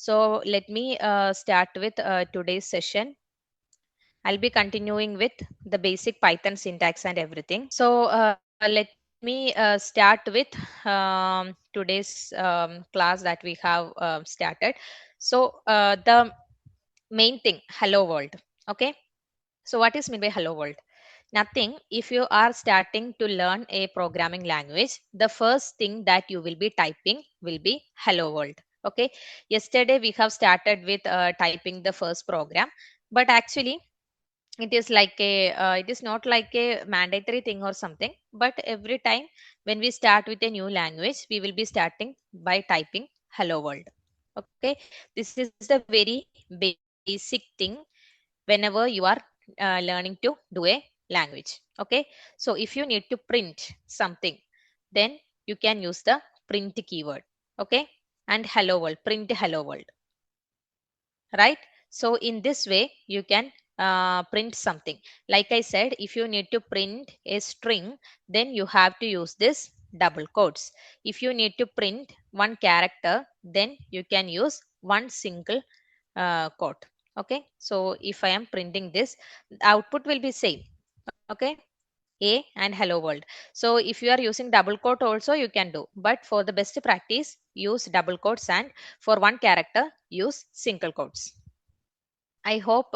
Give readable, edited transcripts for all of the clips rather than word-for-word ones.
So let me start with today's session. I'll be continuing with the basic Python syntax and everything. So let me start with today's class that we have started. So the main thing, hello world. Okay. So what is mean by hello world? Nothing. If you are starting to learn a programming language, the first thing that you will be typing will be hello world. Okay. Yesterday we have started with typing the first program, but actually it is not like a mandatory thing or something, but every time when we start with a new language, we will be starting by typing hello world. Okay. This is the very basic thing whenever you are learning to do a language. Okay. So if you need to print something, then you can use the print keyword. Okay. And hello world, print hello world, right? So in this way you can print something. Like I said, if you need to print a string, then you have to use this double quotes. If you need to print one character, then you can use one single quote. Okay. So if I am printing this, the output will be same. Okay. A and hello world. So if you are using double quote also you can do, but for the best practice use double quotes, and for one character use single quotes. I hope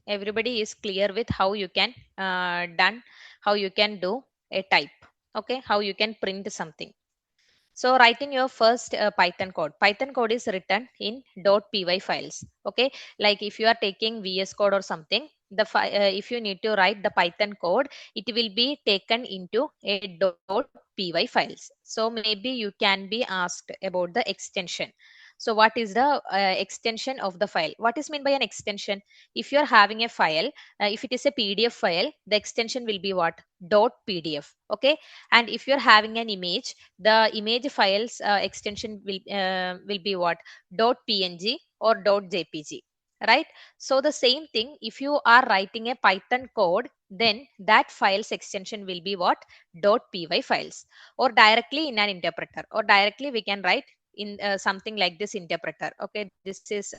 everybody is clear with how you can how you can do a type. Okay, how you can print something. So writing your first Python code. Python code is written in .py files. Okay, like if you are taking VS Code or something, if you need to write the Python code, it will be taken into a .py files. So maybe you can be asked about the extension. So what is the extension of the file? What is meant by an extension? If you are having a file, if it is a PDF file, the extension will be what? .pdf. Okay, and if you are having an image, the image files extension will be what? .png or .jpg, right? So the same thing, if you are writing a Python code, then that files extension will be what? .py files, or directly in an interpreter, or directly we can write in something like this interpreter. Okay, this is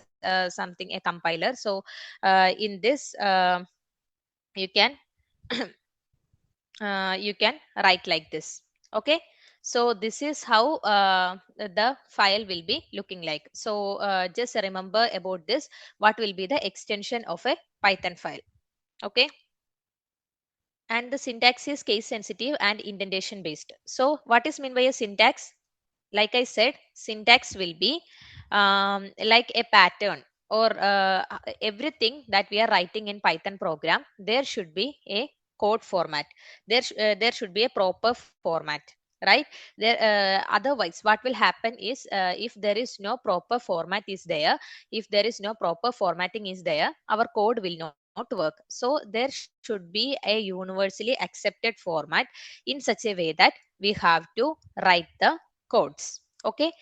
something a compiler. So in this you can you can write like this. Okay. So this is how the file will be looking like. So just remember about this, what will be the extension of a Python file. Okay. And the syntax is case sensitive and indentation based. So what is meant by a syntax? Like I said, syntax will be like a pattern, or everything that we are writing in Python program, there should be a code format. There should be a proper format, right? There otherwise what will happen is, if there is no proper format is there, if there is no proper formatting is there, our code will not work. So there should be a universally accepted format in such a way that we have to write the codes. Okay.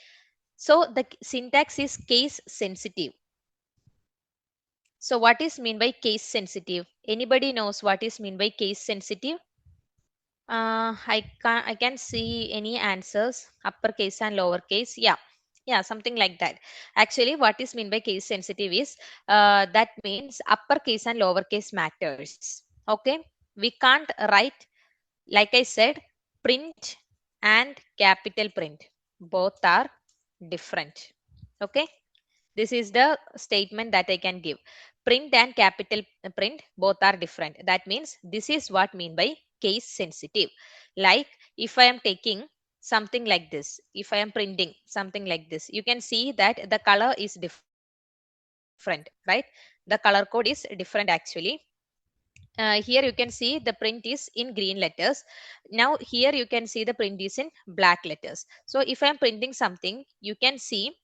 So the syntax is case sensitive. So what is mean by case sensitive? Anybody knows what is mean by case sensitive? I can see any answers, uppercase and lowercase. Yeah, yeah, something like that. Actually, what is mean by case sensitive is, that means uppercase and lowercase matters. Okay, we can't write, like I said, print and capital print. Both are different. Okay. This is the statement that I can give. Print and capital print both are different. That means this is what mean by case sensitive. Like if I am taking something like this, if I am printing something like this, you can see that the color is different, right? The color code is different actually. Here you can see the print is in green letters. Now here you can see the print is in black letters. So if I am printing something, you can see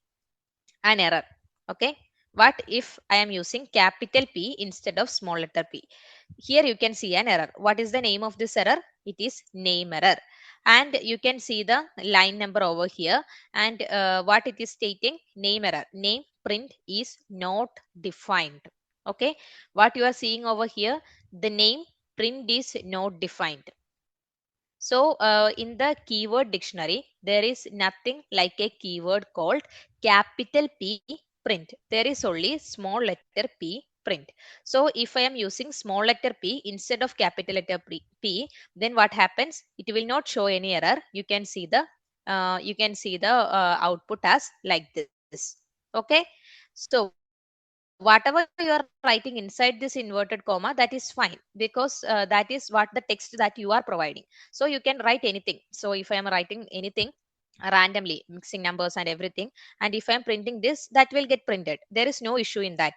an error. Okay. What if I am using capital P instead of small letter p? Here you can see an error. What is the name of this error? It is name error. And you can see the line number over here. And what it is stating? Name error. Name print is not defined. Okay. What you are seeing over here, the name print is not defined. So in the keyword dictionary, there is nothing like a keyword called capital P print. There is only small letter P print. So if I am using small letter P instead of capital letter P, then what happens? It will not show any error. You can see the output as like this. Okay. So whatever you are writing inside this inverted comma, that is fine, because that is what the text that you are providing. So you can write anything. So if I am writing anything randomly, mixing numbers and everything, and if I'm printing this, that will get printed. There is no issue in that.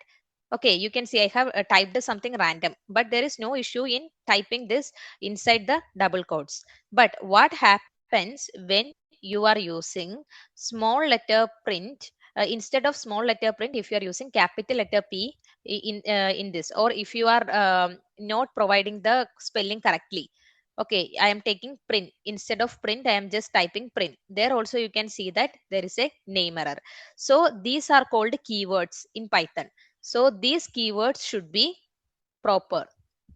Okay, you can see I have typed something random, but there is no issue in typing this inside the double quotes. But what happens when you are using small letter print, instead of small letter print, if you are using capital letter P in this, or if you are not providing the spelling correctly. Okay, I am taking print instead of print, I am just typing print. There also you can see that there is a name error. So these are called keywords in Python. So these keywords should be proper.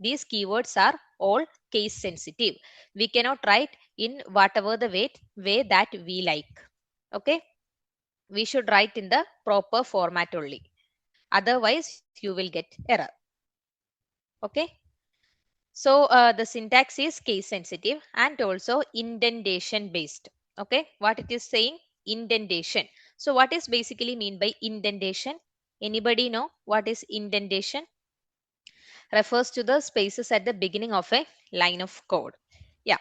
These keywords are all case sensitive. We cannot write in whatever the way that we like. Okay, we should write in the proper format only. Otherwise you will get error. Okay. So the syntax is case sensitive and also indentation based. Okay, what it is saying? Indentation. So what is basically mean by indentation? Anybody know what is indentation? Refers to the spaces at the beginning of a line of code. Yeah,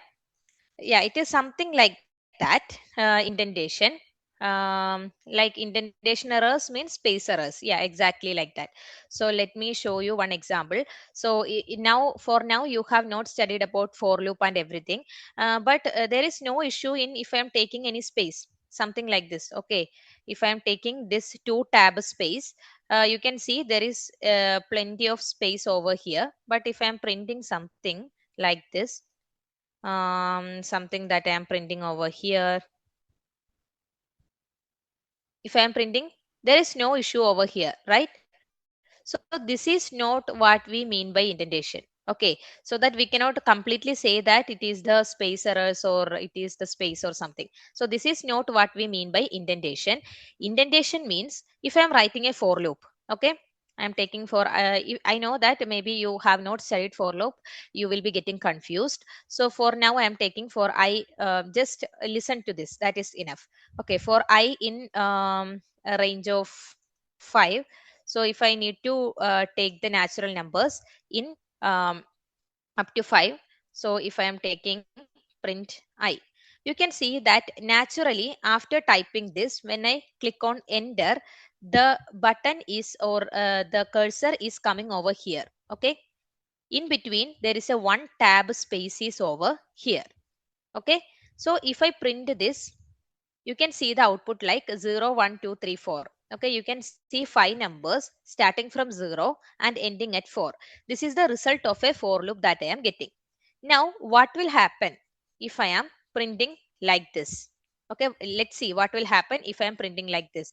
yeah, it is something like that. Indentation, like indentation errors means space errors. Yeah, exactly like that. So let me show you one example. So now, for now, you have not studied about for loop and everything, but there is no issue in if I am taking any space, something like this. Okay, if I am taking this two tab space, you can see there is plenty of space over here. But if I am printing something like this, something that I am printing over here, if I am printing, there is no issue over here, right? So this is not what we mean by indentation. Okay, so that we cannot completely say that it is the space errors or it is the space or something. So this is not what we mean by indentation. Indentation means if I am writing a for loop. Okay, I am taking for I know that maybe you have not studied for loop, you will be getting confused. So for now I am taking for I, just listen to this, that is enough. Okay, for I in a range of 5. So if I need to take the natural numbers in um, up to 5, so if I am taking print I, you can see that naturally after typing this, when I click on enter, the button is, or the cursor is coming over here. Okay, in between there is a one tab space is over here. Okay, so if I print this, you can see the output like 0 1 2 3 4. Okay, you can see 5 numbers starting from 0 and ending at 4. This is the result of a for loop that I am getting. Now what will happen if I am printing like this? Okay, let's see what will happen if I am printing like this.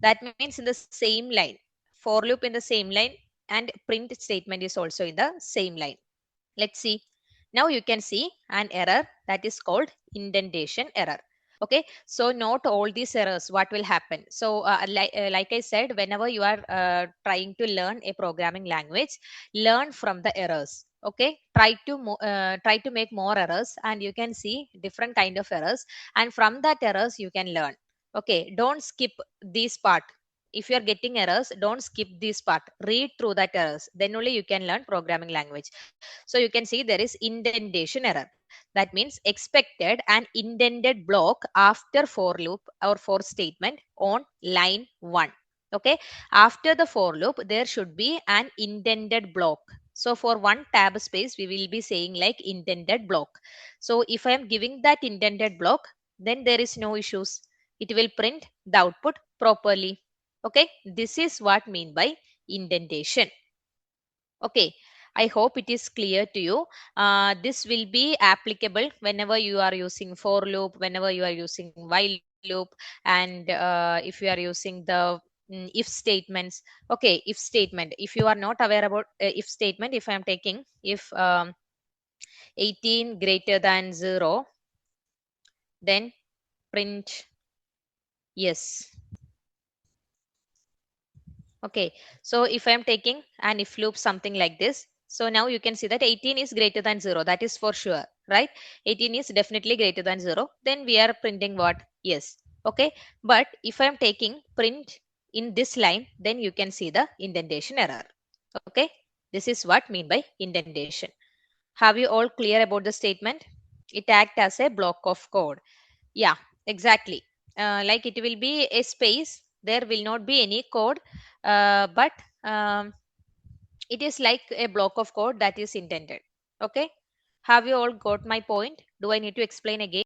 That means in the same line, for loop in the same line, and print statement is also in the same line. Let's see. Now you can see an error that is called indentation error. Okay, so not all these errors, what will happen? So like I said, whenever you are trying to learn a programming language, learn from the errors. Okay, try to make more errors, and you can see different kind of errors, and from that errors you can learn. Okay, don't skip this part. If you are getting errors, don't skip this part, read through that errors, then only you can learn programming language. So you can see there is indentation error. That means expected an indented block after for loop or for statement on line 1. Okay, after the for loop there should be an indented block. So for one tab space we will be saying like indented block. So if I am giving that indented block, then there is no issues, it will print the output properly. Okay, this is what mean by indentation. Okay, I hope it is clear to you. This will be applicable whenever you are using for loop, whenever you are using while loop, and if you are using the if statements. Okay, if statement. If you are not aware about if statement, if I am taking if 18 greater than 0, then print yes. Okay, so if I'm taking an if loop something like this, so now you can see that 18 is greater than 0. That is for sure, right? 18 is definitely greater than 0. Then we are printing what? Yes. Okay, but if I'm taking print in this line, then you can see the indentation error. Okay, this is what mean by indentation. Have you all clear about the statement? It act as a block of code. Yeah, exactly. Like it will be a space. There will not be any code, but it is like a block of code that is intended. Okay. Have you all got my point? Do I need to explain again?